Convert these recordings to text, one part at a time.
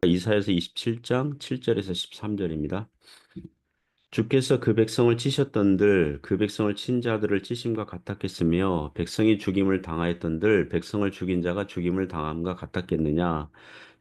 이사야서 27장 7절에서 13절입니다. 주께서 그 백성을 치셨던들 그 백성을 친 자들을 치심과 같았겠으며 백성이 죽임을 당하였던들 백성을 죽인 자가 죽임을 당함과 같았겠느냐.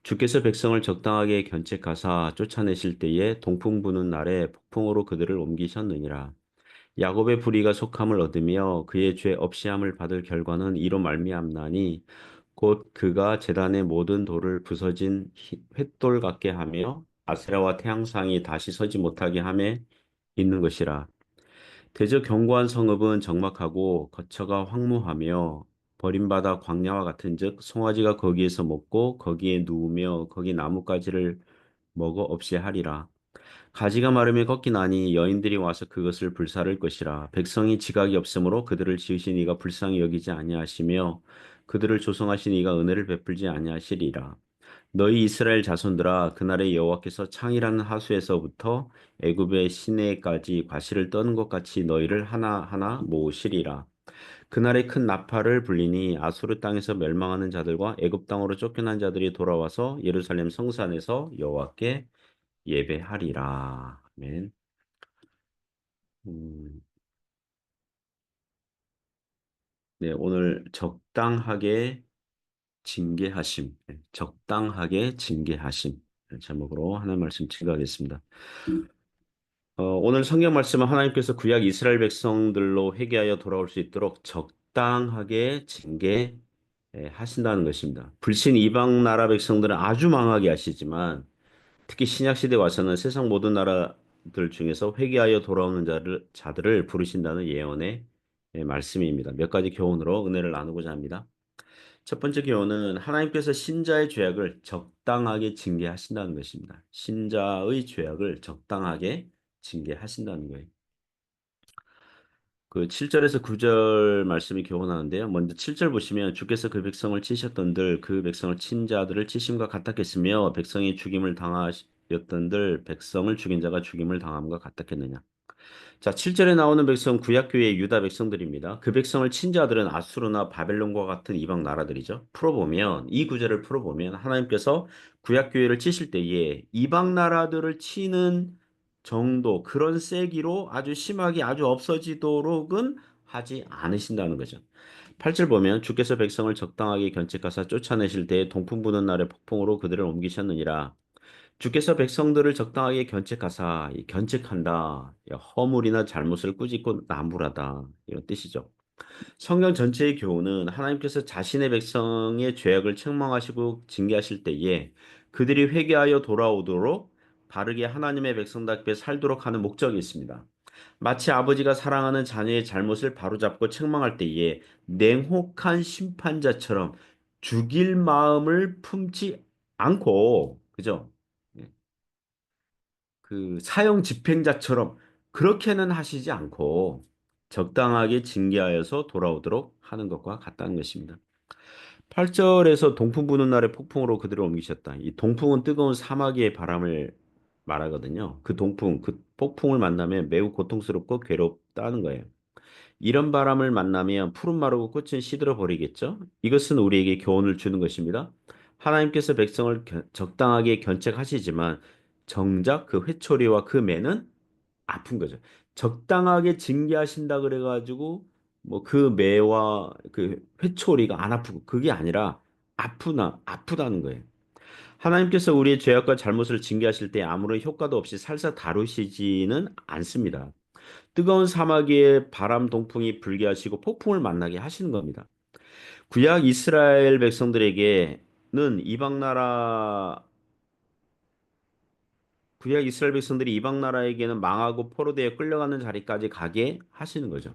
주께서 백성을 적당하게 견책하사 쫓아내실 때에 동풍 부는 날에 폭풍으로 그들을 옮기셨느니라. 야곱의 불의가 속함을 얻으며 그의 죄 없이함을 받을 결과는 이로 말미암나니 곧 그가 제단의 모든 돌을 부서진 횃돌 같게 하며 아세라와 태양상이 다시 서지 못하게 함에 있는 것이라. 대저 견고한 성읍은 적막하고 거처가 황무하며 버림받아 광야와 같은즉 송아지가 거기에서 먹고 거기에 누우며 거기 나뭇가지를 먹어 없이 하리라. 가지가 마르며 꺾이나니 여인들이 와서 그것을 불사를 것이라. 백성이 지각이 없으므로 그들을 지으신 이가 불쌍히 여기지 아니하시며 그들을 조성하신 이가 은혜를 베풀지 아니하시리라. 너희 이스라엘 자손들아 그날에 여호와께서 창이라는 하수에서부터 애굽의 시내까지 과실을 떠는 것 같이 너희를 하나하나 모으시리라. 그날에 큰 나팔을 불리니 아수르 땅에서 멸망하는 자들과 애굽 땅으로 쫓겨난 자들이 돌아와서 예루살렘 성산에서 여호와께 예배하리라. 아멘. 음, 네, 오늘 적당하게 징계하심, 적당하게 징계하심 제목으로 하나님 말씀 증거하겠습니다. 오늘 성경 말씀은 하나님께서 구약 이스라엘 백성들로 회개하여 돌아올 수 있도록 적당하게 징계하신다는 것입니다. 불신 이방 나라 백성들은 아주 망하게 하시지만 특히 신약 시대에 와서는 세상 모든 나라들 중에서 회개하여 돌아오는 자들을 부르신다는 예언의 말씀입니다. 몇 가지 교훈으로 은혜를 나누고자 합니다. 첫 번째 교훈은 하나님께서 신자의 죄악을 적당하게 징계하신다는 것입니다. 신자의 죄악을 적당하게 징계하신다는 거예요. 그 7절에서 9절 말씀이 교훈하는데요. 먼저 7절 보시면 주께서 그 백성을 치셨던들 그 백성을 친 자들을 치심과 같았겠으며 백성이 죽임을 당하였던들 백성을 죽인 자가 죽임을 당함과 같았겠느냐. 자, 7절에 나오는 백성 구약교회의 유다 백성들입니다. 그 백성을 친 자들은 아수르나 바벨론과 같은 이방 나라들이죠. 풀어보면 이 구절을 풀어보면 하나님께서 구약교회를 치실 때에 이방 나라들을 치는 정도 그런 세기로 아주 심하게 아주 없어지도록은 하지 않으신다는 거죠. 8절 보면 주께서 백성을 적당하게 견책하사 쫓아내실 때에 동풍 부는 날에 폭풍으로 그들을 옮기셨느니라. 주께서 백성들을 적당하게 견책하사 이 견책한다. 허물이나 잘못을 꾸짖고 나무라다. 이런 뜻이죠. 성경 전체의 교훈은 하나님께서 자신의 백성의 죄악을 책망하시고 징계하실 때에 그들이 회개하여 돌아오도록 바르게 하나님의 백성답게 살도록 하는 목적이 있습니다. 마치 아버지가 사랑하는 자녀의 잘못을 바로잡고 책망할 때에 냉혹한 심판자처럼 죽일 마음을 품지 않고, 그죠? 그 사형 집행자처럼 그렇게는 하시지 않고 적당하게 징계하여서 돌아오도록 하는 것과 같다는 것입니다. 8절에서 동풍 부는 날에 폭풍으로 그들을 옮기셨다. 이 동풍은 뜨거운 사마귀의 바람을 말하거든요. 그 동풍, 그 폭풍을 만나면 매우 고통스럽고 괴롭다는 거예요. 이런 바람을 만나면 푸른 마르고 꽃은 시들어 버리겠죠? 이것은 우리에게 교훈을 주는 것입니다. 하나님께서 백성을 적당하게 견책하시지만 정작 그 회초리와 그 매는 아픈 거죠. 적당하게 징계하신다 그래가지고 뭐 그 매와 그 회초리가 안 아프고 그게 아니라 아프다는 거예요. 하나님께서 우리의 죄악과 잘못을 징계하실 때 아무런 효과도 없이 살살 다루시지는 않습니다. 뜨거운 사마귀에 바람 동풍이 불게 하시고 폭풍을 만나게 하시는 겁니다. 구약 이스라엘 백성들에게는 이방 나라 구약 이스라엘 백성들이 이방 나라에게는 망하고 포로되어 끌려가는 자리까지 가게 하시는 거죠.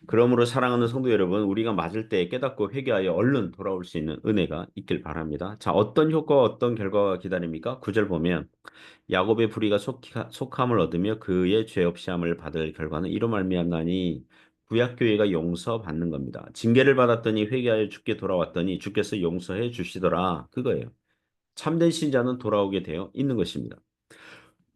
그러므로 사랑하는 성도 여러분, 우리가 맞을 때 깨닫고 회개하여 얼른 돌아올 수 있는 은혜가 있길 바랍니다. 자, 어떤 효과와 어떤 결과가 기다립니까? 9절 보면 야곱의 불의가 속함을 얻으며 그의 죄 없이 함을 받을 결과는 이로 말미암나니 구약 교회가 용서받는 겁니다. 징계를 받았더니 회개하여 주께 돌아왔더니 주께서 용서해 주시더라. 그거예요. 참된 신자는 돌아오게 되어 있는 것입니다.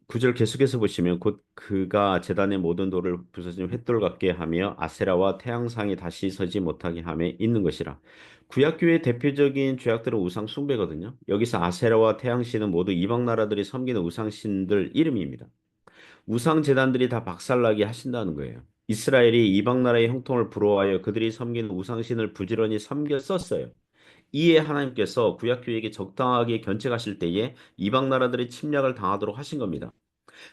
구절 계속해서 보시면 곧 그가 제단의 모든 돌을 부서진 횃돌 같게 하며 아세라와 태양상이 다시 서지 못하게 함에 있는 것이라. 구약교의 대표적인 죄악들은 우상 숭배거든요. 여기서 아세라와 태양신은 모두 이방 나라들이 섬기는 우상신들 이름입니다. 우상 제단들이 다 박살나게 하신다는 거예요. 이스라엘이 이방 나라의 형통을 부러워하여 그들이 섬기는 우상신을 부지런히 섬겼었어요. 이에 하나님께서 구약교에게 적당하게 견책하실 때에 이방 나라들의 침략을 당하도록 하신 겁니다.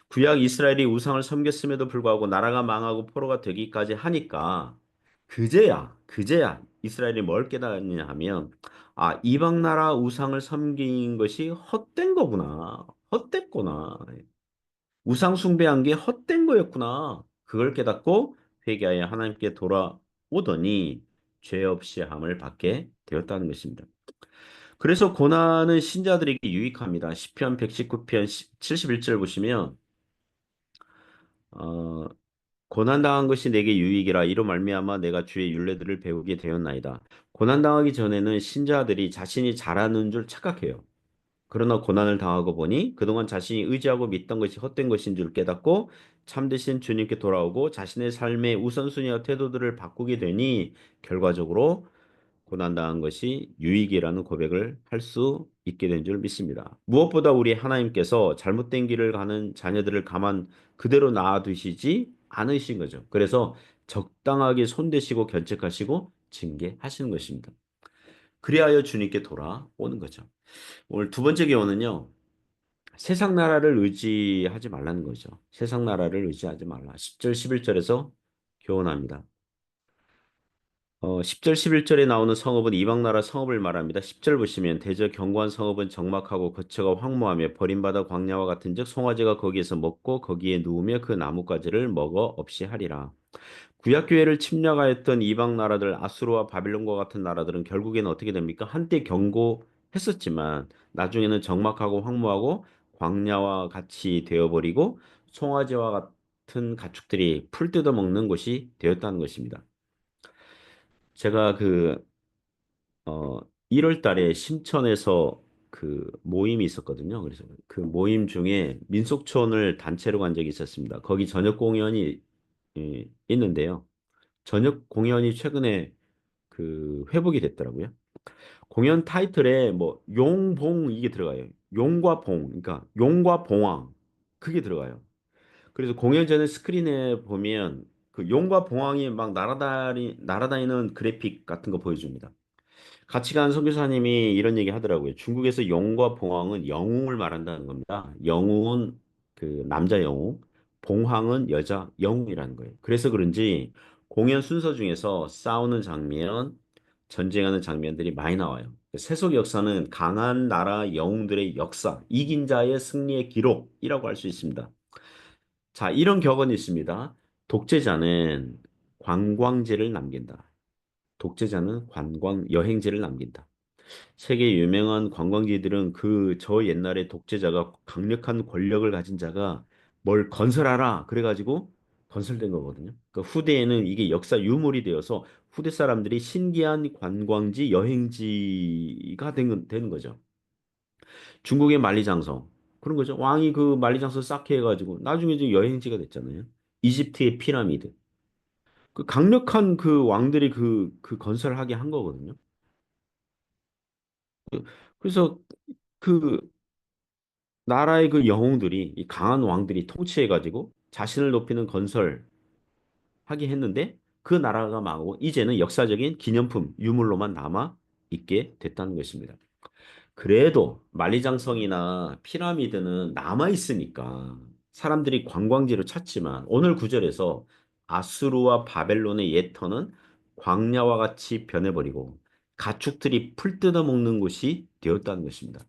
구약 이스라엘이 우상을 섬겼음에도 불구하고 나라가 망하고 포로가 되기까지 하니까 그제야 이스라엘이 뭘 깨달았느냐 하면 아, 이방 나라 우상을 섬긴 것이 헛된 거구나. 헛됐구나. 우상 숭배한 게 헛된 거였구나. 그걸 깨닫고 회개하여 하나님께 돌아오더니 죄 없이 함을 받게 되었다는 것입니다. 그래서 고난은 신자들에게 유익합니다. 시편 119편 71절 보시면 어, 고난당한 것이 내게 유익이라 이로 말미암아 내가 주의 율례들을 배우게 되었나이다. 고난당하기 전에는 신자들이 자신이 잘하는 줄 착각해요. 그러나 고난을 당하고 보니 그동안 자신이 의지하고 믿던 것이 헛된 것인 줄 깨닫고 참되신 주님께 돌아오고 자신의 삶의 우선순위와 태도들을 바꾸게 되니 결과적으로 고난당한 것이 유익이라는 고백을 할 수 있게 된 줄 믿습니다. 무엇보다 우리 하나님께서 잘못된 길을 가는 자녀들을 가만 그대로 놔두시지 않으신 거죠. 그래서 적당하게 손대시고 견책하시고 징계하시는 것입니다. 그리하여 주님께 돌아오는 거죠. 오늘 두 번째 교훈은요. 세상 나라를 의지하지 말라는 거죠. 세상 나라를 의지하지 말라. 10절 11절에서 교훈합니다. 10절 11절에 나오는 성읍은 이방 나라 성읍을 말합니다. 10절 보시면 대저 견고한 성읍은 적막하고 거처가 황무하며 버림받아 광야와 같은즉 송아지가 거기에서 먹고 거기에 누우며 그 나뭇가지를 먹어 없이 하리라. 구약 교회를 침략하였던 이방 나라들 아수르와 바빌론과 같은 나라들은 결국에는 어떻게 됩니까? 한때 견고했었지만 나중에는 적막하고 황무하고 광야와 같이 되어버리고 송아지와 같은 가축들이 풀 뜯어먹는 곳이 되었다는 것입니다. 제가 1월 달에 심천에서 그 모임이 있었거든요. 그래서 그 모임 중에 민속촌을 단체로 간 적이 있었습니다. 거기 저녁 공연이 있는데요. 저녁 공연이 최근에 회복이 됐더라고요. 공연 타이틀에 뭐 용봉 이게 들어가요. 용과 봉, 그러니까 용과 봉황 그게 들어가요. 그래서 공연 전에 스크린에 보면 그 용과 봉황이 막 날아다니는 그래픽 같은 거 보여줍니다. 같이 간 선교사님이 이런 얘기 하더라고요. 중국에서 영웅과 봉황은 영웅을 말한다는 겁니다. 영웅은 그 남자 영웅, 봉황은 여자 영웅이라는 거예요. 그래서 그런지 공연 순서 중에서 싸우는 장면, 전쟁하는 장면들이 많이 나와요. 세속 역사는 강한 나라 영웅들의 역사, 이긴 자의 승리의 기록이라고 할 수 있습니다. 자, 이런 격언이 있습니다. 독재자는 관광지를 남긴다. 독재자는 여행지를 남긴다. 세계 유명한 관광지들은 저 옛날에 독재자가 강력한 권력을 가진 자가 뭘 건설하라 그래가지고 건설된 거거든요. 그러니까 후대에는 이게 역사 유물이 되어서 후대 사람들이 신기한 관광지 여행지가 되는 거죠. 중국의 만리장성 그런 거죠. 왕이 그 만리장성 쌓게 해가지고 나중에 이제 여행지가 됐잖아요. 이집트의 피라미드 그 강력한 그 왕들이 그 건설하게 한 거거든요. 그래서 그 나라의 그 영웅들이 이 강한 왕들이 통치해가지고 자신을 높이는 건설하게 했는데 그 나라가 망하고 이제는 역사적인 기념품 유물로만 남아 있게 됐다는 것입니다. 그래도 만리장성이나 피라미드는 남아 있으니까 사람들이 관광지로 찾지만 오늘 구절에서 아수르와 바벨론의 옛 터는 광야와 같이 변해버리고 가축들이 풀 뜯어먹는 곳이 되었다는 것입니다.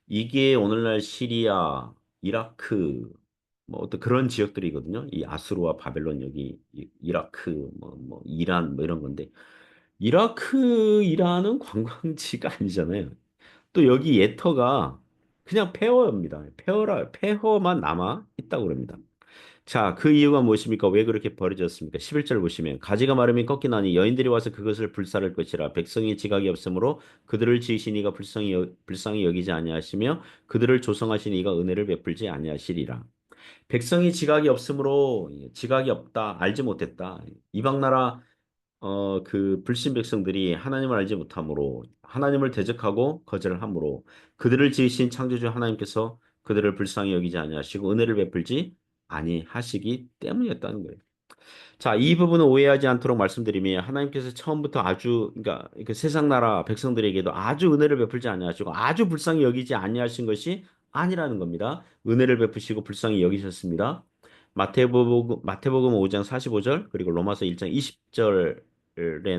이게 오늘날 시리아, 이라크, 뭐 어떤 그런 지역들이거든요. 이 아수르와 바벨론 여기 이라크, 이란 뭐 이런 건데 이란은 관광지가 아니잖아요. 또 여기 예터가 그냥 폐허입니다. 폐허만 남아 있다고 그럽니다. 자, 그 이유가 무엇입니까? 왜 그렇게 벌어졌습니까? 11절 보시면 가지가 마름이 꺾이나니 여인들이 와서 그것을 불사를 것이라 백성이 지각이 없으므로 그들을 지으신 이가 불쌍히 여기지 아니하시며 그들을 조성하신 이가 은혜를 베풀지 아니하시리라. 백성이 지각이 없으므로 지각이 없다, 알지 못했다. 이방 나라 그 불신 백성들이 하나님을 알지 못함으로 하나님을 대적하고 거절함으로 그들을 지으신 창조주 하나님께서 그들을 불쌍히 여기지 아니하시고 은혜를 베풀지 아니하시기 때문이었다는 거예요. 자, 이 부분은 오해하지 않도록 말씀드리면 하나님께서 처음부터 아주 그러니까 그 세상 나라 백성들에게도 아주 은혜를 베풀지 아니하시고 아주 불쌍히 여기지 아니하신 것이 아니라는 겁니다. 은혜를 베푸시고 불쌍히 여기셨습니다. 마태복음 5장 45절 그리고 로마서 1장 20절에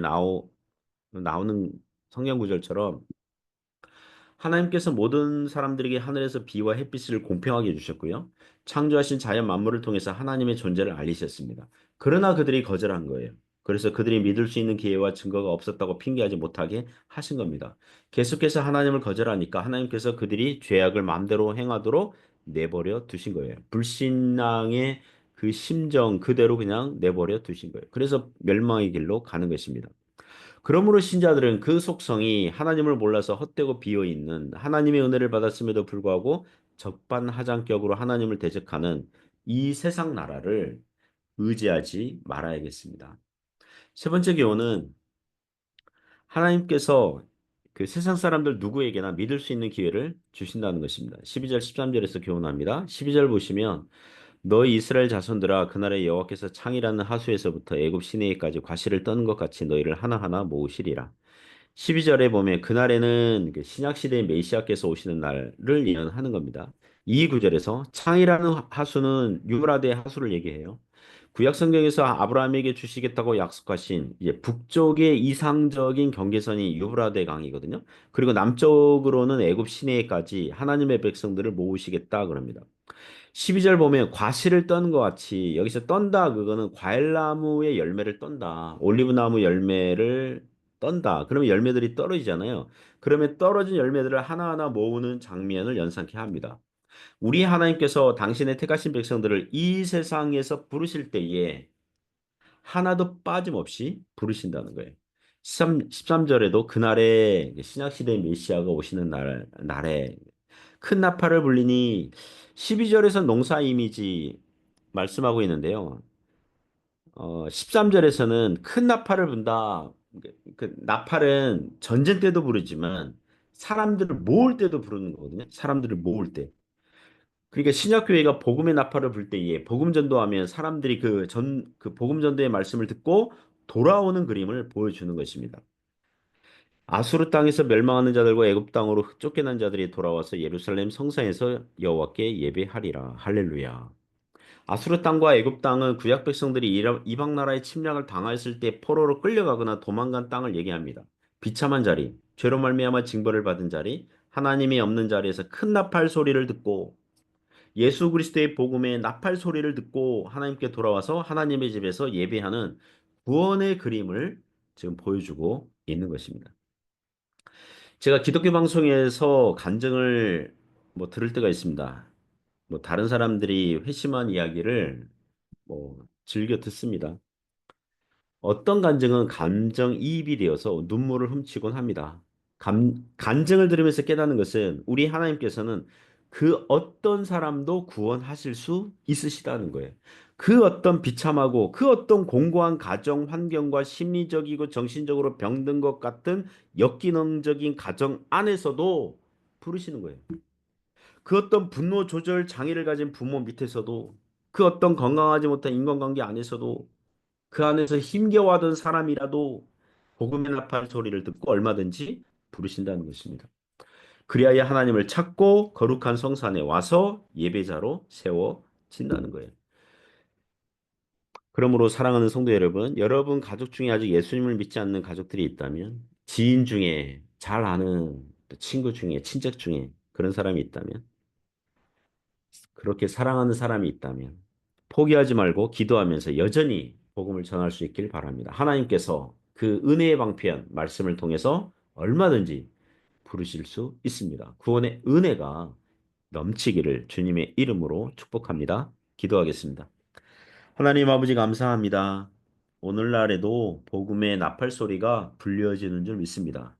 나오는 성경 구절처럼 하나님께서 모든 사람들에게 하늘에서 비와 햇빛을 공평하게 주셨고요. 창조하신 자연 만물을 통해서 하나님의 존재를 알리셨습니다. 그러나 그들이 거절한 거예요. 그래서 그들이 믿을 수 있는 기회와 증거가 없었다고 핑계하지 못하게 하신 겁니다. 계속해서 하나님을 거절하니까 하나님께서 그들이 죄악을 마음대로 행하도록 내버려 두신 거예요. 불신앙의 그 심정 그대로 그냥 내버려 두신 거예요. 그래서 멸망의 길로 가는 것입니다. 그러므로 신자들은 그 속성이 하나님을 몰라서 헛되고 비어 있는 하나님의 은혜를 받았음에도 불구하고 적반하장격으로 하나님을 대적하는 이 세상 나라를 의지하지 말아야겠습니다. 세 번째 교훈은 하나님께서 그 세상 사람들 누구에게나 믿을 수 있는 기회를 주신다는 것입니다. 12절 13절에서 교훈합니다. 12절 보시면 너희 이스라엘 자손들아 그날에 여호와께서 창이라는 하수에서부터 애굽 시내에까지 과실을 떠는 것 같이 너희를 하나하나 모으시리라. 12절에 보면 그날에는 그 신약 시대의 메시아께서 오시는 날을 예언하는 겁니다. 이 구절에서 창이라는 하수는 유브라데 하수를 얘기해요. 구약 성경에서 아브라함에게 주시겠다고 약속하신 이제 북쪽의 이상적인 경계선이 유브라데 강이거든요. 그리고 남쪽으로는 애굽 시내까지 하나님의 백성들을 모으시겠다 그럽니다. 12절 보면 과실을 떤 것 같이 여기서 떤다 그거는 과일나무의 열매를 떤다. 올리브나무 열매를 떤다. 그러면 열매들이 떨어지잖아요. 그러면 떨어진 열매들을 하나하나 모으는 장면을 연상케 합니다. 우리 하나님께서 당신의 택하신 백성들을 이 세상에서 부르실 때에 하나도 빠짐없이 부르신다는 거예요. 13절에도 그날에 신약시대의 메시아가 오시는 날에 큰 나팔을 불리니 12절에서 농사 이미지 말씀하고 있는데요. 13절에서는 큰 나팔을 분다. 그 나팔은 전쟁 때도 부르지만 사람들을 모을 때도 부르는 거거든요. 사람들을 모을 때. 그러니까 신약교회가 복음의 나팔을 불 때에 복음 전도하면 사람들이 그 복음 전도의 말씀을 듣고 돌아오는 그림을 보여주는 것입니다. 아수르 땅에서 멸망하는 자들과 애굽 땅으로 쫓겨난 자들이 돌아와서 예루살렘 성상에서 여호와께 예배하리라. 할렐루야. 아수르 땅과 애굽 땅은 구약 백성들이 이방 나라의 침략을 당했을 때 포로로 끌려가거나 도망간 땅을 얘기합니다. 비참한 자리, 죄로 말미암아 징벌을 받은 자리, 하나님이 없는 자리에서 큰 나팔 소리를 듣고 예수 그리스도의 복음의 나팔 소리를 듣고 하나님께 돌아와서 하나님의 집에서 예배하는 구원의 그림을 지금 보여주고 있는 것입니다. 제가 기독교 방송에서 간증을 뭐 들을 때가 있습니다. 뭐 다른 사람들이 회심한 이야기를 뭐 즐겨 듣습니다. 어떤 간증은 감정이입이 되어서 눈물을 훔치곤 합니다. 간증을 들으면서 깨닫는 것은 우리 하나님께서는 그 어떤 사람도 구원하실 수 있으시다는 거예요. 그 어떤 비참하고 그 어떤 공고한 가정 환경과 심리적이고 정신적으로 병든 것 같은 역기능적인 가정 안에서도 부르시는 거예요. 그 어떤 분노 조절 장애를 가진 부모 밑에서도 그 어떤 건강하지 못한 인간관계 안에서도 그 안에서 힘겨워하던 사람이라도 복음의 나팔 소리를 듣고 얼마든지 부르신다는 것입니다. 그리하여 하나님을 찾고 거룩한 성산에 와서 예배자로 세워진다는 거예요. 그러므로 사랑하는 성도 여러분, 여러분 가족 중에 아직 예수님을 믿지 않는 가족들이 있다면 지인 중에 잘 아는 또 친구 중에 친척 중에 그런 사람이 있다면 그렇게 사랑하는 사람이 있다면 포기하지 말고 기도하면서 여전히 복음을 전할 수 있길 바랍니다. 하나님께서 그 은혜의 방편 말씀을 통해서 얼마든지 부르실 수 있습니다. 구원의 은혜가 넘치기를 주님의 이름으로 축복합니다. 기도하겠습니다. 하나님 아버지 감사합니다. 오늘날에도 복음의 나팔 소리가 들려지는 줄 믿습니다.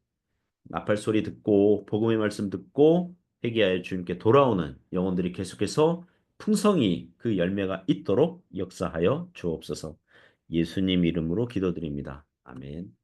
나팔 소리 듣고 복음의 말씀 듣고 회개하여 주님께 돌아오는 영혼들이 계속해서 풍성히 그 열매가 있도록 역사하여 주옵소서. 예수님 이름으로 기도드립니다. 아멘.